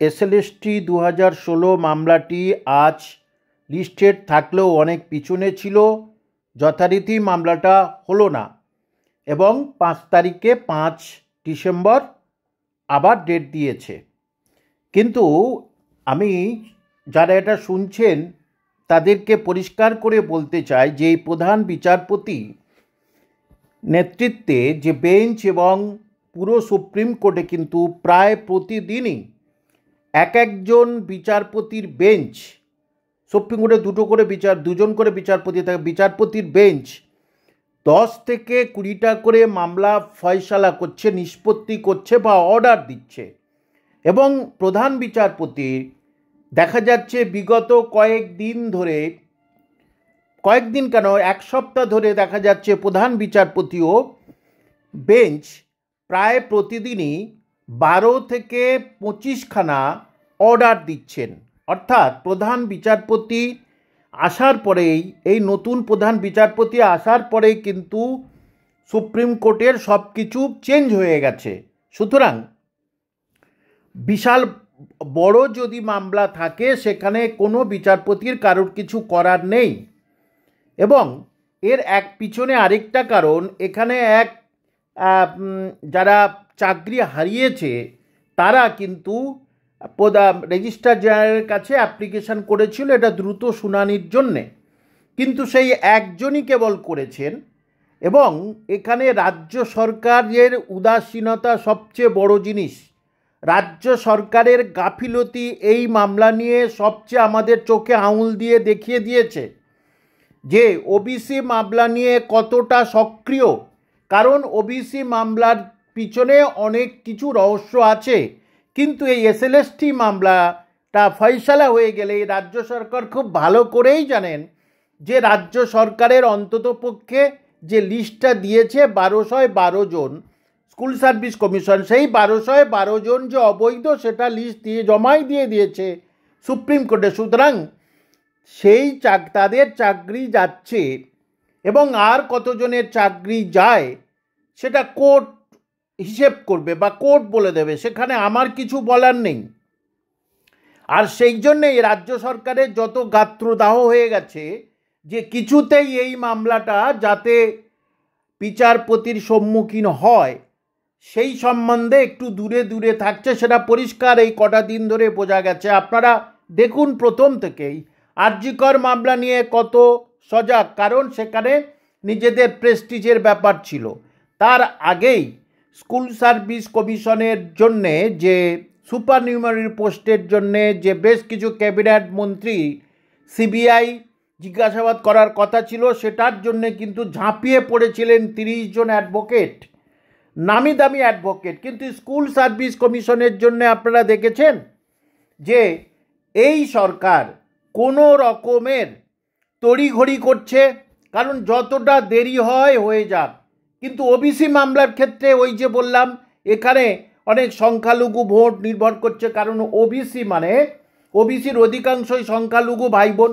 SLST 2016 মামলাটি আজ listed থাকলেও অনেক পিছনে ছিল। যথারীতি মামলাটা হলো না এবং 5 তারিখে 5 ডিসেম্বর আবার ডেট দিয়েছে। কিন্তু আমি যারা এটা শুনছেন তাদেরকে পরিষ্কার করে বলতে চাই যে এই প্রধান বিচারপতি নেতৃত্বে যে বেঞ্চ এবং পুরো সুপ্রিম কোর্টে কিন্তু প্রায় প্রতিদিনই একজন বিচারপতির বেঞ্চ, সুপ্রিম কোর্টে দুজন করে বিচারপতি থাকে, বিচারপতির বেঞ্চ 10 থেকে 20টা করে মামলা ফয়সালা করছে, নিষ্পত্তি করছে বা অর্ডার দিচ্ছে। এবং প্রধান বিচারপতি দেখা যাচ্ছে বিগত কয়েকদিন কেন 1 সপ্তাহ ধরে দেখা যাচ্ছে প্রধান বিচারপতিও বেঞ্চ প্রায় প্রতিদিনই 12 থেকে 25খানা অর্ডার দিচ্ছেন। অর্থাৎ প্রধান বিচারপতি আসার পরেই, এই নতুন প্রধান বিচারপতি আসার পরেই কিন্তু সুপ্রিম কোর্টের সব কিছু চেঞ্জ হয়ে গেছে। সুতরাং বিশাল বড় যদি মামলা থাকে সেখানে কোনো বিচারপতির কারোর কিছু করার নেই। এবং এর পিছনে আরেকটা কারণ, এখানে যারা চাকরি হারিয়েছে তারা কিন্তু রেজিস্ট্রার জেনারেলের কাছে অ্যাপ্লিকেশন করেছিল এটা দ্রুত শুনানির জন্যে, কিন্তু সেই একজনই কেবল করেছেন। এবং এখানে রাজ্য সরকারের উদাসীনতা সবচেয়ে বড় জিনিস। রাজ্য সরকারের গাফিলতি এই মামলা নিয়ে সবচেয়ে আমাদের চোখে আঙুল দিয়ে দেখিয়ে দিয়েছে যে ওবিসি মামলা নিয়ে কতটা সক্রিয়। কারণ ওবিসি মামলার পিছনে অনেক কিছু রহস্য আছে, কিন্তু এই এসএলএসটি মামলাটা ফয়সালা হয়ে গেলে রাজ্য সরকার খুব ভালো করেই জানেন যে রাজ্য সরকারের অন্ততপক্ষে যে লিস্টটা দিয়েছে 1212 জন স্কুল সার্ভিস কমিশন, সেই 1212 জন যে অবৈধ সেটা লিস্ট দিয়ে জমাই দিয়ে দিয়েছে সুপ্রিম কোর্টে। সুতরাং সেই তাদের চাকরি যাচ্ছে এবং আর কতজনের চাকরি যায় সেটা কোর্ট হিসেব করবে বা কোর্ট বলে দেবে, সেখানে আমার কিছু বলার নেই। আর সেই জন্যেই রাজ্য সরকারের যত গাত্রদাহ হয়ে গেছে যে কিছুতেই এই মামলাটা যাতে বিচারপতির সম্মুখীন হয় সেই সম্বন্ধে একটু দূরে থাকছে, সেটা পরিষ্কার এই কটা দিন ধরে বোঝা গেছে। আপনারা দেখুন প্রথম থেকেই আরজি কর মামলা নিয়ে কত সজাগ, কারণ সেখানে নিজেদের প্রেস্টিজের ব্যাপার ছিল। তার আগেই স্কুল সার্ভিস কমিশনের জন্যে যে সুপারনিউমারি পোস্টের জন্যে যে বেশ কিছু ক্যাবিনেট মন্ত্রী সিবিআই জিজ্ঞাসাবাদ করার কথা ছিল, সেটার জন্যে কিন্তু ঝাঁপিয়ে পড়েছিলেন 30 জন অ্যাডভোকেট, নামি দামি অ্যাডভোকেট। কিন্তু স্কুল সার্ভিস কমিশনের জন্য আপনারা দেখেছেন যে এই সরকার কোনো রকমের তড়িঘড়ি করছে, কারণ যতটা দেরি হয় হয়ে যাক। কিন্তু ওবিসি মামলার ক্ষেত্রে ওই যে বললাম, এখানে অনেক সংখ্যালঘু ভোট নির্ভর করছে, কারণ ওবিসির অধিকাংশই সংখ্যালঘু ভাই বোন।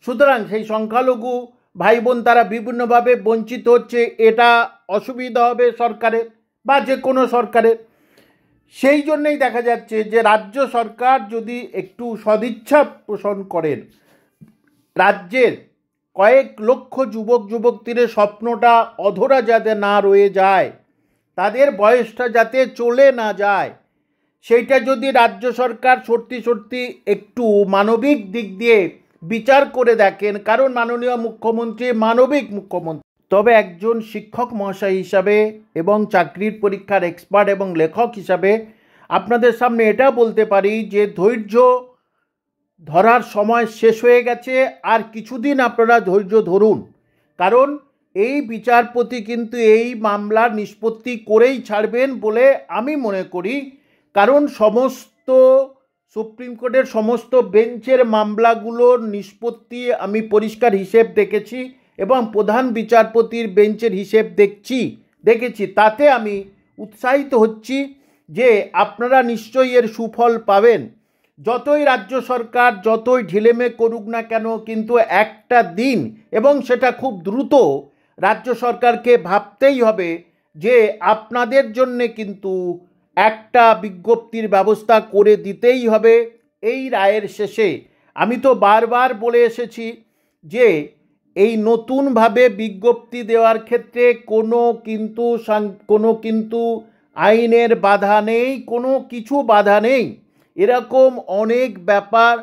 সুতরাং সেই সংখ্যালঘু ভাই বোন তারা বিভিন্নভাবে বঞ্চিত হচ্ছে, এটা অসুবিধা হবে সরকারের বা যে কোনো সরকারের। সেই জন্যই দেখা যাচ্ছে যে রাজ্য সরকার যদি একটু সদিচ্ছা পোষণ করেন, রাজ্যের কয়েক লক্ষ যুবক যুবতীদের স্বপ্নটা অধরা যাতে না রয়ে যায়, তাদের বয়সটা যাতে চলে না যায়, সেইটা যদি রাজ্য সরকার সত্যি একটু মানবিক দিক দিয়ে বিচার করে দেখেন, কারণ মাননীয় মুখ্যমন্ত্রী মানবিক মুখ্যমন্ত্রী। তবে একজন শিক্ষক মহাশয় হিসাবে এবং চাকরির পরীক্ষার এক্সপার্ট এবং লেখক হিসাবে আপনাদের সামনে এটা বলতে পারি যে ধৈর্য ধরার সময় শেষ হয়ে গেছে। আর কিছুদিন আপনারা ধৈর্য ধরুন, কারণ এই বিচারপতি কিন্তু এই মামলার নিষ্পত্তি করেই ছাড়বেন বলে আমি মনে করি। কারণ সমস্ত সুপ্রিম কোর্টের সমস্ত বেঞ্চের মামলাগুলোর নিষ্পত্তি আমি পরিষ্কার হিসেব দেখেছি এবং প্রধান বিচারপতির বেঞ্চের হিসেব দেখেছি, তাতে আমি উৎসাহিত হচ্ছি যে আপনারা নিশ্চয়ই এর সুফল পাবেন। যতই রাজ্য সরকার যতই ঢিলেমে করুক না কেন, কিন্তু একটা দিন, এবং সেটা খুব দ্রুত, রাজ্য সরকারকে ভাবতেই হবে যে আপনাদের জন্যে কিন্তু একটা বিজ্ঞপ্তির ব্যবস্থা করে দিতেই হবে এই রায়ের শেষে। আমি তো বারবার বলে এসেছি যে এই নতুনভাবে বিজ্ঞপ্তি দেওয়ার ক্ষেত্রে কোনো কিন্তু আইনের বাধা নেই, কোনো কিছু বাধা নেই। এরকম অনেক ব্যাপার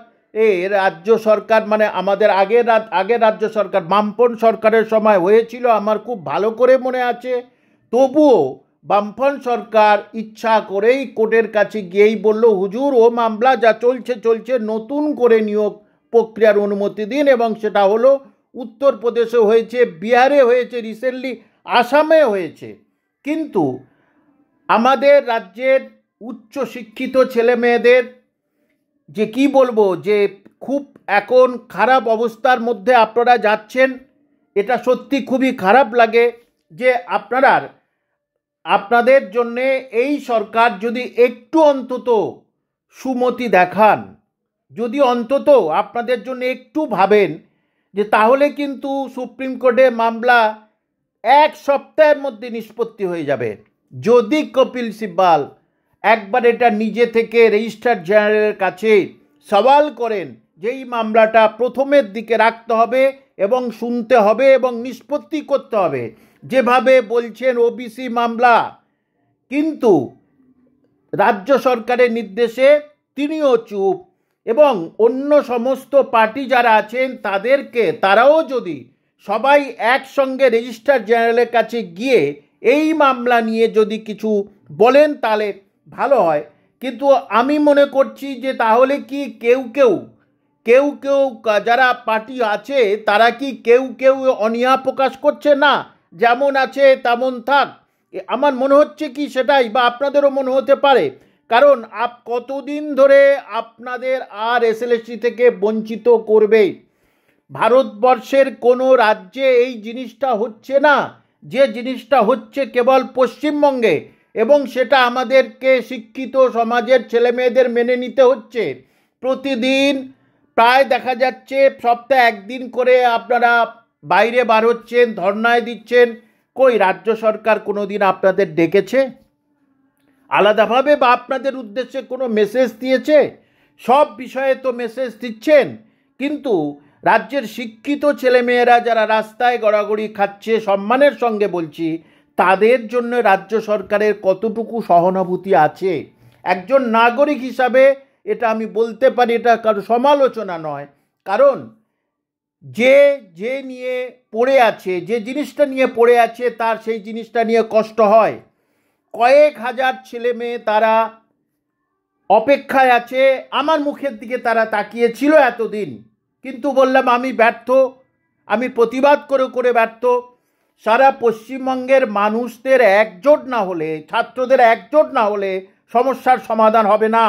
রাজ্য সরকার মানে আমাদের আগের রাজ্য সরকার বামপন সরকারের সময় হয়েছিল, আমার খুব ভালো করে মনে আছে। তবুও বামপন সরকার ইচ্ছা করেই কোর্টের কাছে গিয়েই বলল, হুজুর ও মামলা যা চলছে নতুন করে নিয়োগ প্রক্রিয়ার অনুমতি দিন। এবং সেটা হলো উত্তরপ্রদেশে হয়েছে, বিহারে হয়েছে, রিসেন্টলি আসামে হয়েছে। কিন্তু আমাদের রাজ্যের উচ্চ শিক্ষিত ছেলে মেয়েদের যে কি বলবো, যে খুব এখন খারাপ অবস্থার মধ্যে আপনারা যাচ্ছেন, এটা সত্যি খুবই খারাপ লাগে যে আপনাদের জন্যে এই সরকার যদি একটু অন্তত সুমতি দেখান, যদি অন্তত আপনাদের জন্য একটু ভাবেন, যে তাহলে কিন্তু সুপ্রিম কোর্টে মামলা 1 সপ্তাহের মধ্যে নিষ্পত্তি হয়ে যাবে। যদি কপিল সিব্বাল একবার এটা নিজে থেকে রেজিস্ট্রার জেনারেলের কাছে সওয়াল করেন যে এই মামলাটা প্রথমের দিকে রাখতে হবে এবং শুনতে হবে এবং নিষ্পত্তি করতে হবে, যেভাবে বলছেন ওবিসি মামলা, কিন্তু রাজ্য সরকারের নির্দেশে তিনিও চুপ। এবং অন্য সমস্ত পার্টি যারা আছেন তারাও যদি সবাই একসঙ্গে রেজিস্ট্রার জেনারেলের কাছে গিয়ে এই মামলা নিয়ে যদি কিছু বলেন তাহলে ভালো হয়। কিন্তু আমি মনে করছি যে তাহলে কি কেউ যারা পার্টি আছে তারা কি কেউ অনীহা প্রকাশ করছে না, যেমন আছে তেমন থাক। আমার মনে হচ্ছে কি সেটাই, বা আপনাদেরও মনে হতে পারে। কারণ কতদিন ধরে আপনাদের আর এসএলএসটি থেকে বঞ্চিত করবে? ভারতবর্ষের কোনো রাজ্যে এই জিনিসটা হচ্ছে না, যে জিনিসটা হচ্ছে কেবল পশ্চিমবঙ্গে, এবং সেটা আমাদেরকে শিক্ষিত সমাজের ছেলেমেয়েদের মেনে নিতে হচ্ছে। প্রতিদিন প্রায় দেখা যাচ্ছে সপ্তাহে একদিন করে আপনারা বাইরে বার হচ্ছেন, ধর্নায় দিচ্ছেন। কই রাজ্য সরকার কোনো দিন আপনাদের ডেকেছে আলাদাভাবে, বা আপনাদের উদ্দেশ্যে কোনো মেসেজ দিয়েছে? সব বিষয়ে তো মেসেজ দিচ্ছেন, কিন্তু রাজ্যের শিক্ষিত ছেলেমেয়েরা যারা রাস্তায় গড়াগড়ি খাচ্ছে, সম্মানের সঙ্গে বলছি, তাদের জন্য রাজ্য সরকারের কতটুকু সহানুভূতি আছে? একজন নাগরিক হিসাবে এটা আমি বলতে পারি, এটা কারো সমালোচনা নয়। কারণ যে নিয়ে পড়ে আছে, যে জিনিসটা নিয়ে পড়ে আছে, তার সেই জিনিসটা নিয়ে কষ্ট হয়। কয়েক হাজার ছেলে মেয়ে তারা অপেক্ষায় আছে, আমার মুখের দিকে তারা তাকিয়েছিল এতদিন, কিন্তু বললাম আমি ব্যর্থ, আমি প্রতিবাদ করে ব্যর্থ। সারা পশ্চিমবঙ্গের মানুষদের একজোট না হলে, ছাত্রদের একজোট না হলে সমস্যার সমাধান হবে না।